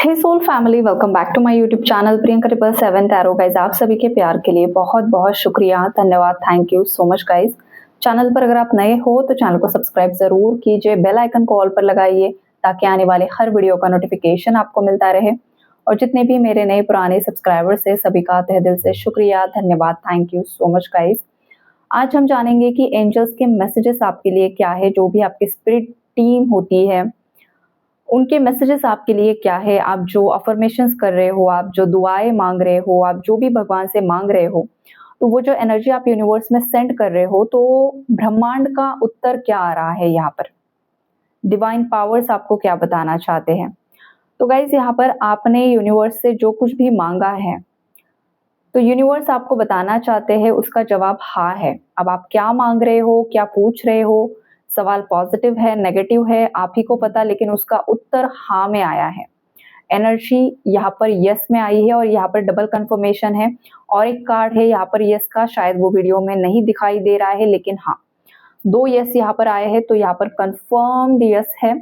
Hey soul family, welcome back to my YouTube channel Priyanka triple seven tarot. Guys, आप सभी के प्यार के लिए बहुत बहुत शुक्रिया, धन्यवाद, thank you so much guys. Channel पर अगर आप नए हो तो चैनल को सब्सक्राइब जरूर कीजिए, बेल आइकन को ऑल पर लगाइए ताकि आने वाले हर वीडियो का नोटिफिकेशन आपको मिलता रहे। और जितने भी मेरे नए पुराने सब्सक्राइबर्स है सभी का तहे दिल से शुक्रिया, धन्यवाद, thank you so much guys. आज हम जानेंगे कि एंजल्स के मैसेजेस आपके लिए क्या है। जो भी आपकी स्पिरिट टीम होती है उनके मैसेजेस आपके लिए क्या है। आप जो अफर्मेशंस कर रहे हो, आप जो दुआएं मांग रहे हो, आप जो भी भगवान से मांग रहे हो, तो वो जो एनर्जी आप यूनिवर्स में सेंड कर रहे हो, तो ब्रह्मांड का उत्तर क्या आ रहा है। यहाँ पर डिवाइन पावर्स आपको क्या बताना चाहते हैं। तो गाइज, यहाँ पर आपने यूनिवर्स से जो कुछ भी मांगा है तो यूनिवर्स आपको बताना चाहते हैं उसका जवाब हाँ है। अब आप क्या मांग रहे हो, क्या पूछ रहे हो, सवाल पॉजिटिव है, नेगेटिव है, आप ही को पता, लेकिन उसका उत्तर हाँ में आया है। एनर्जी यहाँ पर यस में आई है और यहाँ पर डबल कंफर्मेशन है। और एक कार्ड है यहाँ पर यस का, शायद वो वीडियो में नहीं दिखाई दे रहा है, लेकिन हाँ, दो यस यहाँ पर आए हैं। तो यहाँ पर कंफर्म्ड यस है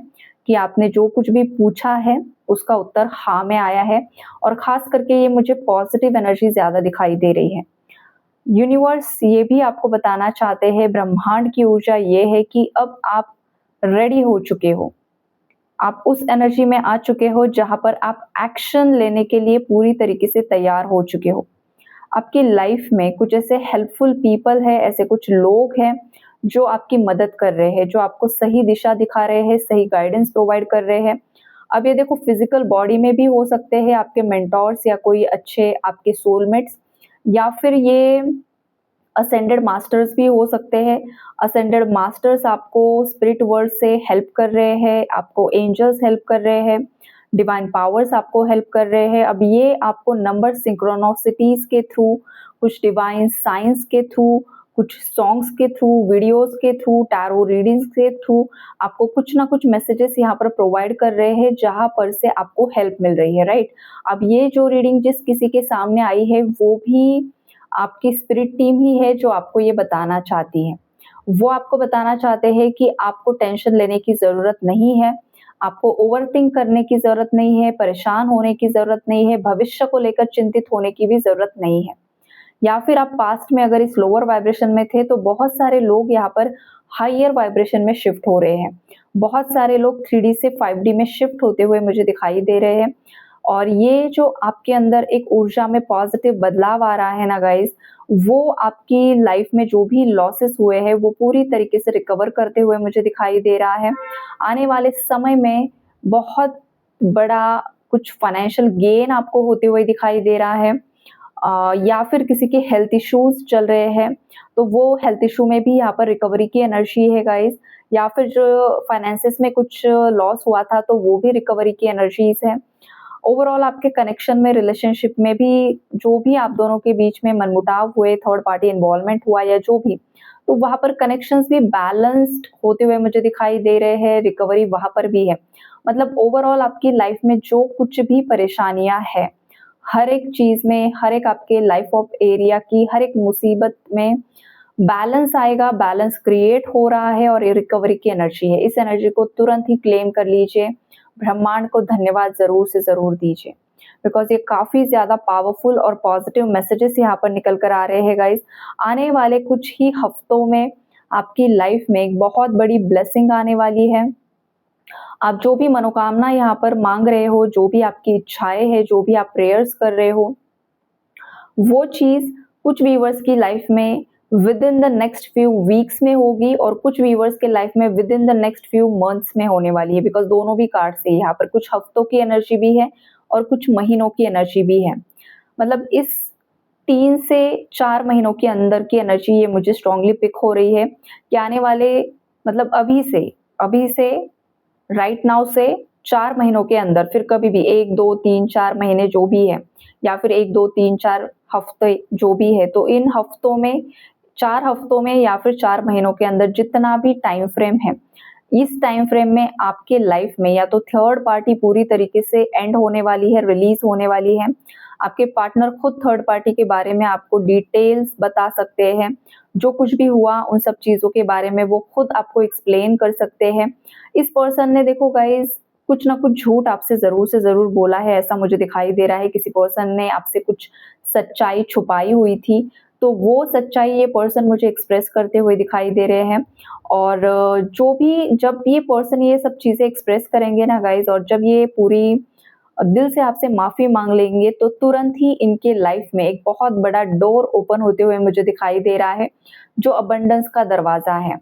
कि आपने जो कुछ भी पूछा है उसका उत्तर हाँ में आया है। और खास करके ये मुझे पॉजिटिव एनर्जी ज्यादा दिखाई दे रही है। यूनिवर्स ये भी आपको बताना चाहते हैं, ब्रह्मांड की ऊर्जा ये है कि अब आप रेडी हो चुके हो, आप उस एनर्जी में आ चुके हो जहां पर आप एक्शन लेने के लिए पूरी तरीके से तैयार हो चुके हो। आपकी लाइफ में कुछ ऐसे हेल्पफुल पीपल है, ऐसे कुछ लोग हैं जो आपकी मदद कर रहे हैं, जो आपको सही दिशा दिखा रहे हैं, सही गाइडेंस प्रोवाइड कर रहे हैं। अब ये देखो, फिजिकल बॉडी में भी हो सकते हैं आपके मेंटोर्स या कोई अच्छे आपके सोलमेट्स, या फिर ये असेंडेड मास्टर्स भी हो सकते हैं। असेंडेड मास्टर्स आपको स्पिरिट वर्ल्ड से हेल्प कर रहे हैं, आपको एंजल्स हेल्प कर रहे हैं, डिवाइन पावर्स आपको हेल्प कर रहे हैं। अब ये आपको नंबर सिंक्रोनोसिटीज के थ्रू, कुछ डिवाइन साइंस के थ्रू, कुछ सॉन्ग्स के थ्रू, वीडियोस के थ्रू, टैरो रीडिंग्स के थ्रू आपको कुछ ना कुछ मैसेजेस यहाँ पर प्रोवाइड कर रहे हैं जहाँ पर से आपको हेल्प मिल रही है, राइट। अब ये जो रीडिंग जिस किसी के सामने आई है वो भी आपकी स्पिरिट टीम ही है जो आपको ये बताना चाहती है। वो आपको बताना चाहते हैं कि आपको टेंशन लेने की ज़रूरत नहीं है, आपको ओवरथिंक करने की ज़रूरत नहीं है, परेशान होने की ज़रूरत नहीं है, भविष्य को लेकर चिंतित होने की भी ज़रूरत नहीं है। या फिर आप पास्ट में अगर इस लोअर वाइब्रेशन में थे तो बहुत सारे लोग यहाँ पर हायर वाइब्रेशन में शिफ्ट हो रहे हैं। बहुत सारे लोग 3D से 5D में शिफ्ट होते हुए मुझे दिखाई दे रहे हैं। और ये जो आपके अंदर एक ऊर्जा में पॉजिटिव बदलाव आ रहा है ना गाइज, वो आपकी लाइफ में जो भी लॉसेस हुए हैं वो पूरी तरीके से रिकवर करते हुए मुझे दिखाई दे रहा है। आने वाले समय में बहुत बड़ा कुछ फाइनेंशियल गेन आपको होते हुए दिखाई दे रहा है। या फिर किसी के हेल्थ इश्यूज चल रहे हैं तो वो हेल्थ इशू में भी यहाँ पर रिकवरी की एनर्जी है गाइज। या फिर जो फाइनेंसेस में कुछ लॉस हुआ था तो वो भी रिकवरी की एनर्जीज है। ओवरऑल आपके कनेक्शन में, रिलेशनशिप में भी जो भी आप दोनों के बीच में मनमुटाव हुए, थर्ड पार्टी इन्वॉल्वमेंट हुआ या जो भी, तो वहां पर कनेक्शंस भी बैलेंस्ड होते हुए मुझे दिखाई दे रहे हैं। रिकवरी वहां पर भी है। मतलब ओवरऑल आपकी लाइफ में जो कुछ भी परेशानियां है, हर एक चीज में, हर एक आपके लाइफ ऑफ एरिया की हर एक मुसीबत में बैलेंस आएगा, बैलेंस क्रिएट हो रहा है और ये रिकवरी की एनर्जी है। इस एनर्जी को तुरंत ही क्लेम कर लीजिए, ब्रह्मांड को धन्यवाद जरूर से जरूर दीजिए, बिकॉज ये काफी ज्यादा पावरफुल और पॉजिटिव मैसेजेस यहाँ पर निकल कर आ रहे हैं गाइज। आने वाले कुछ ही हफ्तों में आपकी लाइफ में एक बहुत बड़ी ब्लेसिंग आने वाली है। आप जो भी मनोकामना यहाँ पर मांग रहे हो, जो भी आपकी इच्छाएं हैं, जो भी आप प्रेयर्स कर रहे हो, वो चीज कुछ व्यूवर्स की लाइफ में with in the next few weeks में होगी और कुछ व्यूवर्स के लाइफ में with in the next few months में होने वाली है। बिकॉज दोनों भी कार्ड से यहाँ पर कुछ हफ्तों की एनर्जी भी है और कुछ महीनों की एनर्जी भी है। मतलब इस 3 से 4 महीनों के अंदर की एनर्जी ये मुझे स्ट्रांगली पिक हो रही है कि आने वाले, मतलब अभी से राइट नाउ से 4 महीनों के अंदर, फिर कभी भी 1 2 3 4 महीने जो भी है, या फिर 1 2 3 4 हफ्ते जो भी है, तो इन हफ्तों में, 4 हफ्तों में या फिर 4 महीनों के अंदर जितना भी टाइम फ्रेम है, इस टाइम फ्रेम में आपके लाइफ में या तो थर्ड पार्टी पूरी तरीके से एंड होने वाली है, रिलीज होने वाली है। आपके पार्टनर खुद थर्ड पार्टी के बारे में आपको डिटेल्स बता सकते हैं। जो कुछ भी हुआ उन सब चीजों के बारे में वो खुद आपको एक्सप्लेन कर सकते हैं। इस पर्सन ने, देखो गाइज, कुछ ना कुछ झूठ आपसे ज़रूर से ज़रूर बोला है, ऐसा मुझे दिखाई दे रहा है। किसी पर्सन ने आपसे कुछ सच्चाई छुपाई हुई थी, तो वो सच्चाई ये पर्सन मुझे एक्सप्रेस करते हुए दिखाई दे रहे हैं। और जो भी जब ये पर्सन ये सब चीज़ें एक्सप्रेस करेंगे ना गाइज़, और जब ये पूरी दिल से आपसे माफ़ी माँग लेंगे, तो तुरंत ही इनके लाइफ में एक बहुत बड़ा डोर ओपन होते हुए मुझे दिखाई दे रहा है, जो अबंडेंस का दरवाज़ा है।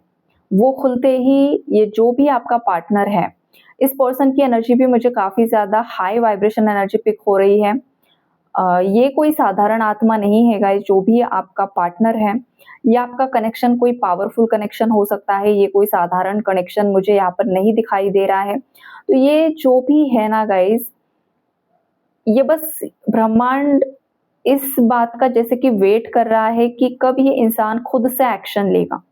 वो खुलते ही ये जो भी आपका पार्टनर है, इस पर्सन की एनर्जी भी मुझे काफ़ी ज़्यादा हाई वाइब्रेशन एनर्जी पिक हो रही है। ये कोई साधारण आत्मा नहीं है गाइस, जो भी आपका पार्टनर है, ये आपका कनेक्शन कोई पावरफुल कनेक्शन हो सकता है, ये कोई साधारण कनेक्शन मुझे यहाँ पर नहीं दिखाई दे रहा है। तो ये जो भी है ना गाइस, ये बस ब्रह्मांड इस बात का जैसे कि वेट कर रहा है कि कब ये इंसान खुद से एक्शन लेगा,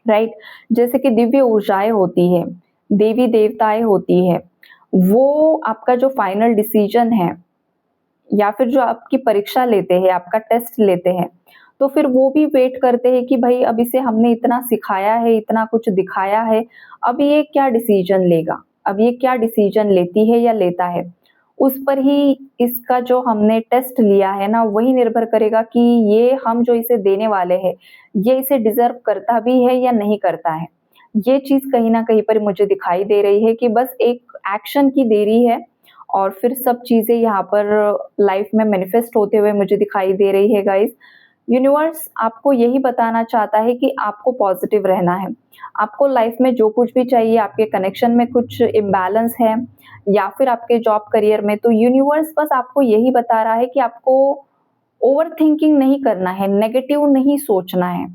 राइट? जैसे कि दिव्य ऊर्जाएँ होती है, देवी-देवताएँ होती है, वो आपका जो फाइनल डिसीजन है या फिर जो आपकी परीक्षा लेते हैं, आपका टेस्ट लेते हैं, तो फिर वो भी वेट करते हैं कि भई अब इसे हमने इतना सिखाया है, इतना कुछ दिखाया है, अब ये क्या डिसीजन लेगा? अब ये क्या डिसीजन लेती है या लेता है? उस पर ही इसका जो हमने टेस्ट लिया है ना, वही निर्भर करेगा कि ये हम जो इसे देने वाले हैं, ये इसे डिज़र्व करता भी है या नहीं करता है। ये चीज़ कहीं न कहीं पर मुझे दिखाई दे रही है कि बस एक एक्शन की देरी है, और फिर सब चीज़ें यहाँ पर लाइफ में मैनिफेस्ट होते हुए मुझे दिखाई दे रही है गाइस। यूनिवर्स आपको यही बताना चाहता है कि आपको पॉजिटिव रहना है। आपको लाइफ में जो कुछ भी चाहिए, आपके कनेक्शन में कुछ इम्बैलेंस है या फिर आपके जॉब करियर में, तो यूनिवर्स बस आपको यही बता रहा है कि आपको ओवरथिंकिंग नहीं करना है, नेगेटिव नहीं सोचना है,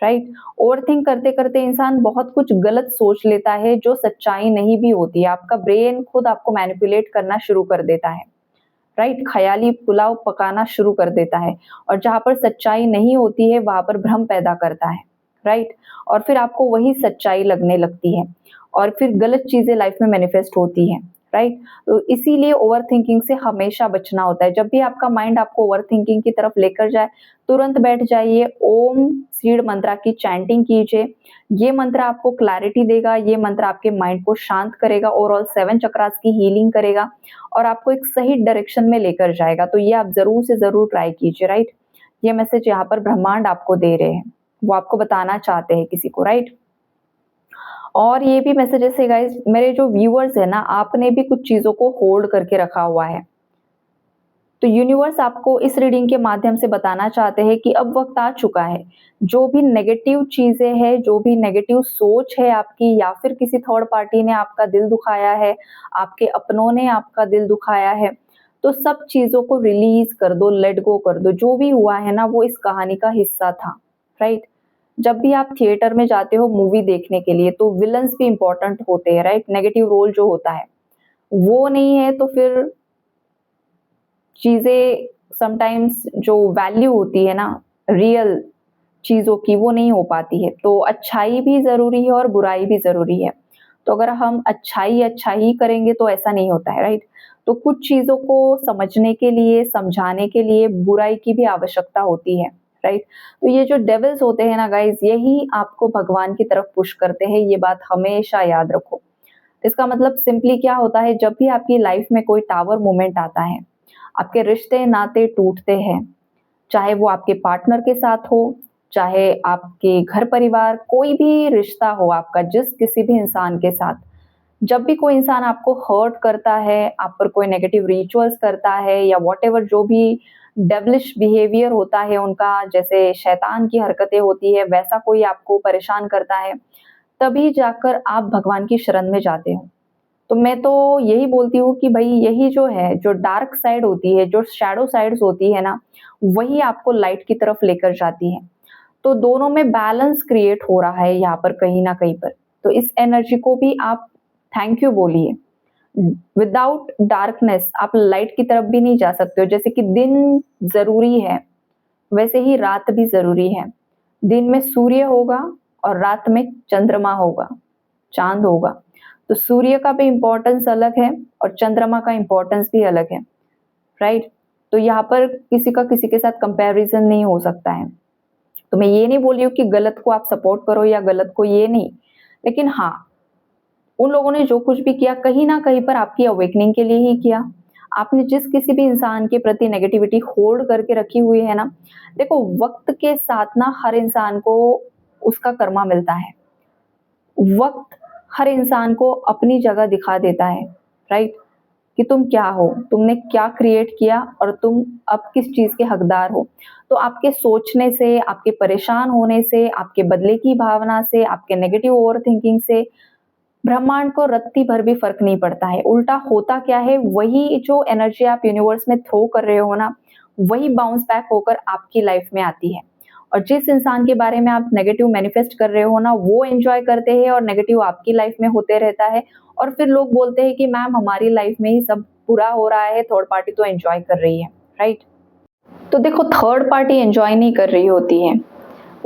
राइट? ओवरथिंक करते-करते इंसान बहुत कुछ गलत सोच लेता है, जो सच्चाई नहीं भी होती है। आपका ब्रेन खुद आपको मैनिपुलेट करना शुरू कर देता है, राइट? ख़याली पुलाव पकाना शुरू कर देता है, और जहाँ पर सच्चाई नहीं होती है, वहाँ पर भ्रम पैदा करता है, राइट? और फिर आपको वही सच्चाई लगने लगती है, और फिर गलत चीज़ें लाइफ में मैनिफेस्ट होती हैं, राइट? तो इसीलिए ओवरथिंकिंग से हमेशा बचना होता है। जब भी आपका माइंड आपको ओवरथिंकिंग की तरफ लेकर जाए, तुरंत बैठ जाइए, ओम सीड मंत्रा की चैंटिंग कीजिए। ये मंत्र आपको क्लैरिटी देगा, ये मंत्र आपके माइंड को शांत करेगा, ओवरऑल 7 चक्रास की हीलिंग करेगा और आपको एक सही डायरेक्शन में लेकर जाएगा। तो ये आप ज़रूर से ज़रूर ट्राई कीजिए, राइट? ये मैसेज यहाँ पर ब्रह्मांड आपको दे रहे हैं, वो आपको बताना चाहते हैं किसी को, राइट? और ये भी मैसेजेस है गाइस, मेरे जो व्यूअर्स है ना, आपने भी कुछ चीज़ों को होल्ड करके रखा हुआ है। तो यूनिवर्स आपको इस रीडिंग के माध्यम से बताना चाहते हैं कि अब वक़्त आ चुका है। जो भी नेगेटिव चीज़ें हैं, जो भी नेगेटिव सोच है आपकी, या फिर किसी थर्ड पार्टी ने आपका दिल दुखाया है, आपके अपनों ने आपका दिल दुखाया है, तो सब चीज़ों को रिलीज़ कर दो, लेट गो कर दो। जो भी हुआ है ना, वो इस कहानी का हिस्सा था, राइट? जब भी आप थिएटर में जाते हो मूवी देखने के लिए, तो विलन्स भी इम्पोर्टेंट होते हैं, राइट? नेगेटिव रोल जो होता है, वो नहीं है तो फिर चीज़ें समटाइम्स जो वैल्यू होती है ना, रियल चीज़ों की, वो नहीं हो पाती है। तो अच्छाई भी ज़रूरी है और बुराई भी ज़रूरी है। तो अगर हम अच्छाई अच्छा ही करेंगे तो ऐसा नहीं होता है, राइट? तो कुछ चीज़ों को समझने के लिए, समझाने के लिए बुराई की भी आवश्यकता होती है, राइट? तो ये जो डेविल्स होते हैं ना गाइज़, यही आपको भगवान की तरफ पुश करते हैं, ये बात हमेशा याद रखो। इसका मतलब सिंपली क्या होता है, जब भी आपकी लाइफ में कोई टावर मोमेंट आता है, आपके रिश्ते नाते टूटते हैं, चाहे वो आपके पार्टनर के साथ हो, चाहे आपके घर परिवार, कोई भी रिश्ता हो आपका जिस किसी भी इंसान के साथ, जब भी कोई इंसान आपको हर्ट करता है, आप पर कोई नेगेटिव रिचुअल्स करता है या व्हाटएवर जो भी डेविलिश बिहेवियर होता है उनका, जैसे शैतान की हरकतें होती है, वैसा कोई आपको परेशान करता है, तभी जाकर आप भगवान की शरण में जाते हो। तो मैं तो यही बोलती हूँ कि भई यही जो है, जो डार्क साइड होती है, जो शैडो साइड्स होती है ना, वही आपको लाइट की तरफ लेकर जाती है। तो दोनों में बैलेंस क्रिएट हो रहा है यहाँ पर कहीं न कहीं पर। तो इस एनर्जी को भी आप थैंक यू बोलिए। विदाउट डार्कनेस आप लाइट की तरफ भी नहीं जा सकते हो। जैसे कि दिन ज़रूरी है, वैसे ही रात भी ज़रूरी है। दिन में सूर्य होगा और रात में चंद्रमा होगा, चाँद होगा। तो सूर्य का भी इम्पोर्टेंस अलग है और चंद्रमा का इम्पोर्टेंस भी अलग है, राइट? तो यहाँ पर किसी का किसी के साथ कंपैरिज़न नहीं हो सकता है। तो मैं ये नहीं बोल रही हूँ कि गलत को आप सपोर्ट करो या गलत को, ये नहीं। लेकिन हाँ, उन लोगों ने जो कुछ भी किया कहीं ना कहीं पर आपकी अवेकनिंग के लिए ही किया। आपने जिस किसी भी इंसान के प्रति नेगेटिविटी होल्ड करके रखी हुई है ना, देखो वक्त के साथ ना हर इंसान को उसका कर्मा मिलता है। वक्त हर इंसान को अपनी जगह दिखा देता है, राइट? कि तुम क्या हो, तुमने क्या क्रिएट किया और तुम अब किस चीज के हकदार हो। तो आपके सोचने से, आपके परेशान होने से, आपके बदले की भावना से, आपके नेगेटिव ओवर थिंकिंग से ब्रह्मांड को रत्ती भर भी फर्क नहीं पड़ता है। उल्टा होता क्या है, वही जो एनर्जी आप यूनिवर्स में थ्रो कर रहे हो ना, वही बाउंस बैक होकर आपकी लाइफ में आती है। और जिस इंसान के बारे में आप नेगेटिव मैनिफेस्ट कर रहे हो ना, वो एंजॉय करते हैं और नेगेटिव आपकी लाइफ में होते रहता है। और फिर लोग बोलते हैं कि मैम हमारी लाइफ में ही सब बुरा हो रहा है, थर्ड पार्टी तो एंजॉय कर रही है, राइट? तो देखो थर्ड पार्टी एंजॉय नहीं कर रही होती है,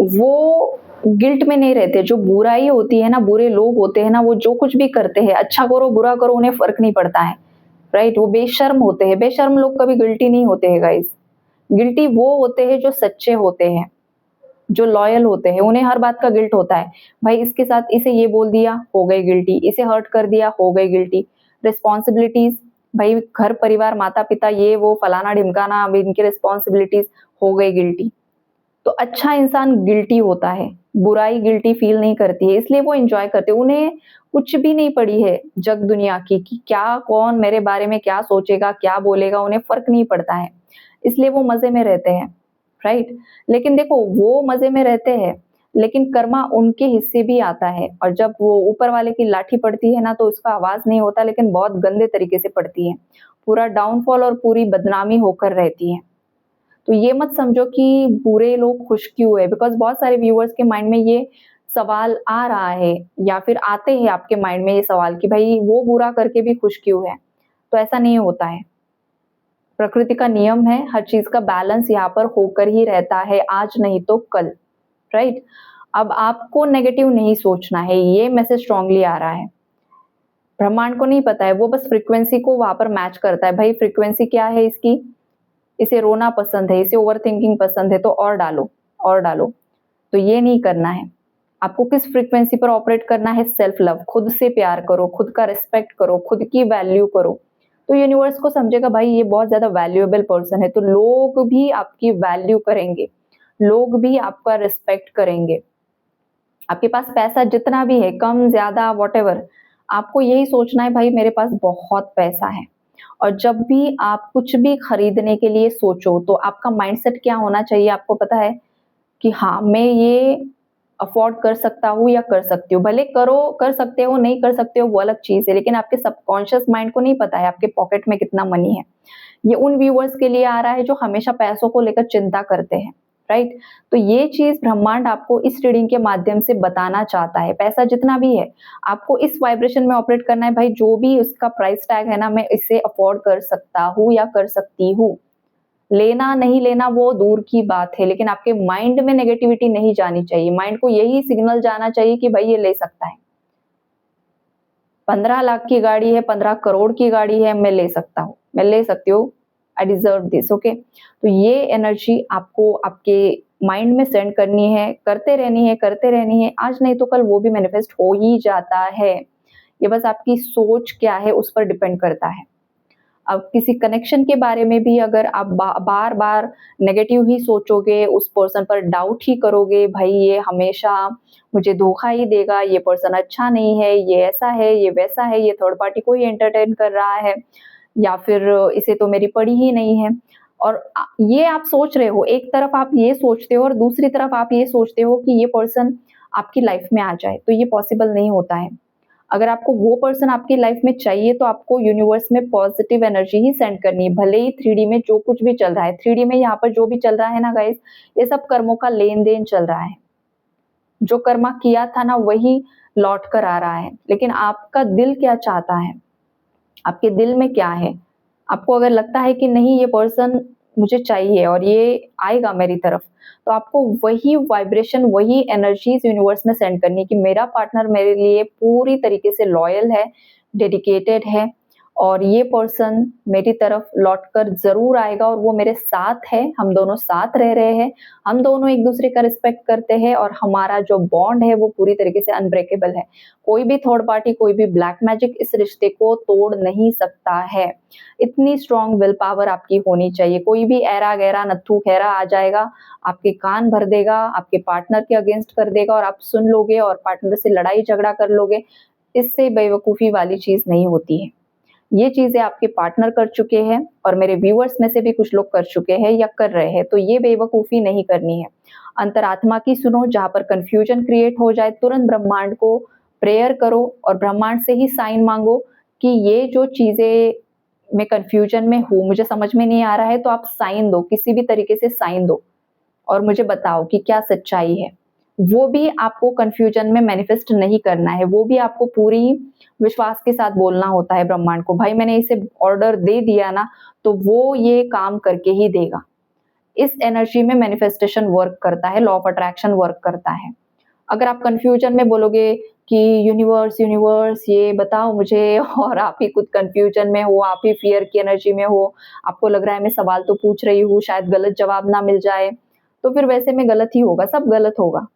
वो गिल्ट में नहीं रहते। जो बुराई होती है ना, बुरे लोग होते हैं ना, वो जो कुछ भी करते हैं, अच्छा करो बुरा करो, उन्हें फर्क नहीं पड़ता है, राइट? वो बेशर्म होते हैं। बेशर्म लोग कभी गिल्टी नहीं होते हैं गाइस। गिल्टी वो होते हैं जो सच्चे होते हैं, जो लॉयल होते हैं। उन्हें हर बात का गिल्ट होता है। भाई इसके साथ इसे ये बोल दिया, हो गए गिल्टी। इसे हर्ट कर दिया, हो गए गिल्टी। रिस्पॉन्सिबिलिटीज, भाई घर परिवार माता पिता ये वो फलाना ढिमकाना, अब इनकी रिस्पॉन्सिबिलिटीज, हो गए गिल्टी। तो अच्छा इंसान गिल्टी होता है, बुराई गिल्टी फील नहीं करती है, इसलिए वो एंजॉय करते हैं। उन्हें कुछ भी नहीं पड़ी है जग दुनिया की कि क्या कौन मेरे बारे में क्या सोचेगा, क्या बोलेगा, उन्हें फर्क नहीं पड़ता है। इसलिए वो मजे में रहते हैं, राइट? लेकिन देखो वो मजे में रहते हैं, लेकिन कर्मा उनके हिस्से भी आता है। और जब वो ऊपर वाले की लाठी पड़ती है ना, तो उसका आवाज नहीं होता, लेकिन बहुत गंदे तरीके से पड़ती है। पूरा डाउनफॉल और पूरी बदनामी होकर रहती है। तो ये मत समझो कि बुरे लोग खुश क्यों है, बिकॉज बहुत सारे व्यूअर्स के माइंड में ये सवाल आ रहा है, या फिर आते हैं आपके माइंड में ये सवाल कि भाई वो बुरा करके भी खुश क्यों है। तो ऐसा नहीं होता है। प्रकृति का नियम है, हर चीज का बैलेंस यहाँ पर होकर ही रहता है, आज नहीं तो कल, राइट? अब आपको नेगेटिव नहीं सोचना है, ये मैसेज स्ट्रांगली आ रहा है। ब्रह्मांड को नहीं पता है, वो बस फ्रीक्वेंसी को वहां पर मैच करता है। भाई फ्रीक्वेंसी क्या है इसकी, इसे रोना पसंद है, इसे ओवर थिंकिंग पसंद है, तो और डालो, और डालो। तो ये नहीं करना है। आपको किस फ्रीक्वेंसी पर ऑपरेट करना है? सेल्फ लव, खुद से प्यार करो, खुद का रिस्पेक्ट करो, खुद की वैल्यू करो। तो यूनिवर्स को समझेगा भाई ये बहुत ज्यादा वैल्यूएबल पर्सन है, तो लोग भी आपकी वैल्यू करेंगे, लोग भी आपका रिस्पेक्ट करेंगे। आपके पास पैसा जितना भी है, कम ज्यादा वॉटेवर, आपको यही सोचना है भाई मेरे पास बहुत पैसा है। और जब भी आप कुछ भी खरीदने के लिए सोचो, तो आपका माइंडसेट क्या होना चाहिए, आपको पता है कि हाँ मैं ये अफोर्ड कर सकता हूँ या कर सकती हूँ। भले करो, कर सकते हो, नहीं कर सकते हो वो अलग चीज है, लेकिन आपके सबकॉन्शियस माइंड को नहीं पता है आपके पॉकेट में कितना मनी है। ये उन व्यूअर्स के लिए आ रहा है जो हमेशा पैसों को लेकर चिंता करते हैं, राइट? तो ये चीज ब्रह्मांड आपको इस रीडिंग के माध्यम से बताना चाहता है। पैसा जितना भी है, आपको इस वाइब्रेशन में ऑपरेट करना है। भाई जो भी उसका प्राइस टैग है ना, मैं इसे अफोर्ड कर सकता हूँ या कर सकती हूँ। लेना नहीं लेना वो दूर की बात है, लेकिन आपके माइंड में नेगेटिविटी नहीं जानी चाहिए। माइंड को यही सिग्नल जाना चाहिए कि भाई ये ले सकता है। 15 लाख की गाड़ी है, 15 करोड़ की गाड़ी है, मैं ले सकता हूँ, मैं ले सकती हूँ, आई डिजर्व दिस, ओके? तो ये एनर्जी आपको आपके माइंड में सेंड करनी है, करते रहनी है, करते रहनी है। आज नहीं तो कल वो भी मैनिफेस्ट हो ही जाता है। ये बस आपकी सोच क्या है उस पर डिपेंड करता है। अब किसी कनेक्शन के बारे में भी अगर आप बार बार नेगेटिव ही सोचोगे, उस पर्सन पर डाउट ही करोगे, भाई ये हमेशा मुझे धोखा ही देगा, ये पर्सन अच्छा नहीं है, ये ऐसा है, ये वैसा है, ये थर्ड पार्टी को ही एंटरटेन कर रहा है, या फिर इसे तो मेरी पड़ी ही नहीं है। और ये आप सोच रहे हो, एक तरफ आप ये सोचते हो और दूसरी तरफ आप ये सोचते हो कि ये पर्सन आपकी लाइफ में आ जाए, तो ये पॉसिबल नहीं होता है। अगर आपको वो पर्सन आपकी लाइफ में चाहिए, तो आपको यूनिवर्स में पॉजिटिव एनर्जी ही सेंड करनी है। भले ही 3D में जो कुछ भी चल रहा है, 3D में यहाँ पर जो भी चल रहा है ना गाइस, ये सब कर्मों का लेन देन चल रहा है। जो कर्मा किया था ना, वही लौट कर आ रहा है। लेकिन आपका दिल क्या चाहता है, आपके दिल में क्या है? आपको अगर लगता है कि नहीं ये पर्सन मुझे चाहिए और ये आएगा मेरी तरफ, तो आपको वही वाइब्रेशन, वही एनर्जीज यूनिवर्स में सेंड करनी कि मेरा पार्टनर मेरे लिए पूरी तरीके से लॉयल है, डेडिकेटेड है और ये पर्सन मेरी तरफ लौटकर ज़रूर आएगा और वो मेरे साथ है, हम दोनों साथ रह रहे हैं, हम दोनों एक-दूसरे का रिस्पेक्ट करते हैं और हमारा जो बॉन्ड है वो पूरी तरीके से अनब्रेकेबल है। कोई भी थर्ड पार्टी, कोई भी ब्लैक मैजिक इस रिश्ते को तोड़ नहीं सकता है। इतनी स्ट्रॉन्ग विल पावर आपकी होनी चाहिए। कोई भी ऐरा-गैरा, नत्थू-खैरा आ जाएगा, आपके कान भर देगा, आपके पार्टनर के अगेंस्ट कर देगा और आप सुन लोगे और पार्टनर से लड़ाई-झगड़ा कर लोगे। इससे बेवकूफ़ी वाली चीज़ नहीं होती है। ये चीज़ें आपके पार्टनर कर चुके हैं और मेरे व्यूअर्स में से भी कुछ लोग कर चुके हैं या कर रहे हैं, तो ये बेवकूफ़ी नहीं करनी है। अंतरात्मा की सुनो, जहाँ पर कन्फ्यूजन क्रिएट हो जाए तुरंत ब्रह्मांड को प्रेयर करो और ब्रह्मांड से ही साइन माँगो कि ये जो चीज़ें मैं कन्फ्यूजन में हूँ, मुझे समझ में नहीं आ रहा है, तो आप साइन दो, किसी भी तरीके से साइन दो और मुझे बताओ कि क्या सच्चाई है। वो भी आपको कन्फ्यूजन में मैनिफेस्ट नहीं करना है, वो भी आपको पूरी विश्वास के साथ बोलना होता है ब्रह्मांड को, भाई मैंने इसे ऑर्डर दे दिया ना, तो वो ये काम करके ही देगा। इस एनर्जी में मैनिफेस्टेशन वर्क करता है, लॉ ऑफ अट्रैक्शन वर्क करता है। अगर आप कन्फ्यूजन में बोलोगे कि यूनिवर्स यूनिवर्स ये बताओ मुझे और आप ही खुद कन्फ्यूजन में हो, आप ही फियर की एनर्जी में हो, आपको लग रहा है मैं सवाल तो पूछ रही हूँ, शायद गलत जवाब ना मिल जाए, तो फिर वैसे में गलत ही होगा, सब गलत होगा।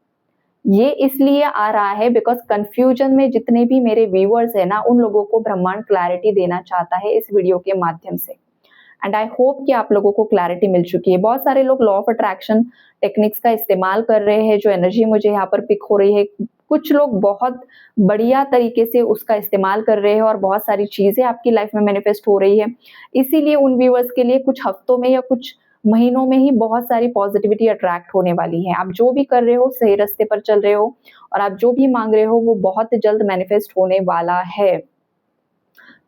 ये इसलिए आ रहा है बिकॉज़ कन्फ्यूजन में जितने भी मेरे व्यूअर्स हैं ना, उन लोगों को ब्रह्मांड क्लैरिटी देना चाहता है इस वीडियो के माध्यम से। एंड आई होप कि आप लोगों को क्लैरिटी मिल चुकी है। बहुत सारे लोग लॉ ऑफ अट्रैक्शन टेक्निक्स का इस्तेमाल कर रहे हैं, जो एनर्जी मुझे यहाँ पर पिक हो रही है। कुछ लोग बहुत बढ़िया तरीके से उसका इस्तेमाल कर रहे हैं और बहुत सारी चीज़ें आपकी लाइफ में मैनिफेस्ट हो रही है। इसीलिए उन व्यूअर्स के लिए कुछ हफ्तों में या कुछ महीनों में ही बहुत सारी पॉजिटिविटी अट्रैक्ट होने वाली है। आप जो भी कर रहे हो, सही रास्ते पर चल रहे हो और आप जो भी माँग रहे हो, वो बहुत जल्द मैनिफेस्ट होने वाला है।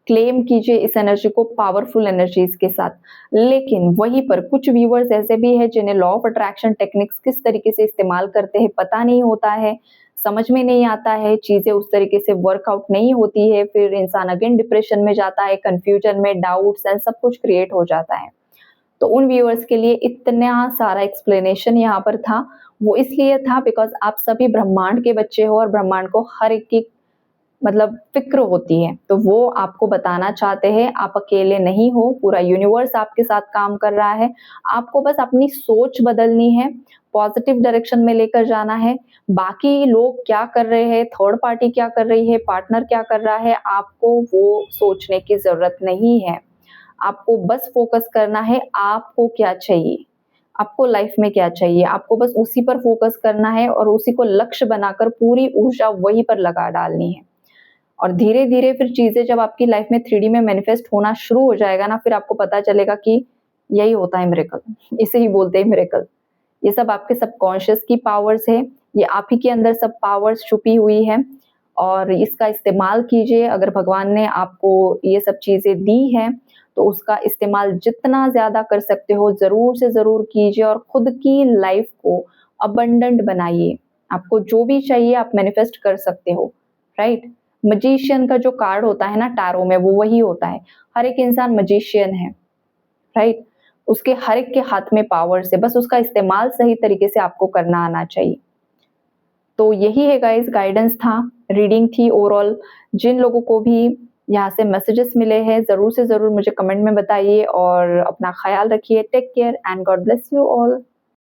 क्लेम कीजिए इस एनर्जी को पावरफुल एनर्जीज के साथ। लेकिन वहीं पर कुछ व्यूअर्स ऐसे भी हैं जिन्हें लॉ ऑफ अट्रैक्शन टेक्निक्स किस तरीके से इस्तेमाल करते हैं पता नहीं होता है, समझ में नहीं आता है, चीज़ें उस तरीके से वर्कआउट नहीं होती है, फिर इंसान अगेन डिप्रेशन में जाता है, कन्फ्यूजन में, डाउट्स एंड सब कुछ क्रिएट हो जाता है। तो उन व्यूअर्स के लिए इतना सारा एक्सप्लेनेशन यहाँ पर था, वो इसलिए था बिकॉज़ आप सभी ब्रह्मांड के बच्चे हो और ब्रह्मांड को हर एक की मतलब फ़िक्र होती है, तो वो आपको बताना चाहते हैं, आप अकेले नहीं हो, पूरा यूनिवर्स आपके साथ काम कर रहा है। आपको बस अपनी सोच बदलनी है, पॉज़िटिव डायरेक्शन में लेकर जाना है। बाकी लोग क्या कर रहे हैं, थर्ड पार्टी क्या कर रही है, पार्टनर क्या कर रहा है, आपको वो सोचने की ज़रूरत नहीं है। आपको बस फ़ोकस करना है, आपको क्या चाहिए, आपको लाइफ़ में क्या चाहिए, आपको बस उसी पर फ़ोकस करना है और उसी को लक्ष्य बनाकर पूरी ऊर्जा वहीं पर लगा डालनी है। और धीरे-धीरे फिर चीज़ें जब आपकी लाइफ में 3D में मैनिफेस्ट होना शुरू हो जाएगा ना, फिर आपको पता चलेगा कि यही होता है मिरेकल, इसे ही बोलते हैं मिरेकल। ये सब आपके सबकॉन्शियस की पावर्स है, ये आप ही के अंदर सब पावर्स छुपी हुई है और इसका इस्तेमाल कीजिए। अगर भगवान ने आपको ये सब चीज़ें दी हैं, तो उसका इस्तेमाल जितना ज़्यादा कर सकते हो ज़रूर से ज़रूर कीजिए और खुद की लाइफ को अबंडेंट बनाइए। आपको जो भी चाहिए आप मैनिफेस्ट कर सकते हो, राइट? मैजिशियन का जो कार्ड होता है ना टैरो में, वो वही होता है। हर एक इंसान मैजिशियन है, राइट? उसके हर एक के हाथ में पावर्स है, बस उसका इस्तेमाल सही तरीके से आपको करना आना चाहिए। तो यही है गाइस, गाइडेंस था, रीडिंग थी ओवरऑल। जिन लोगों को भी यहाँ से मैसेजेस मिले हैं, ज़रूर से ज़रूर मुझे कमेंट में बताइए और अपना ख़्याल रखिए। Take care and God bless you all.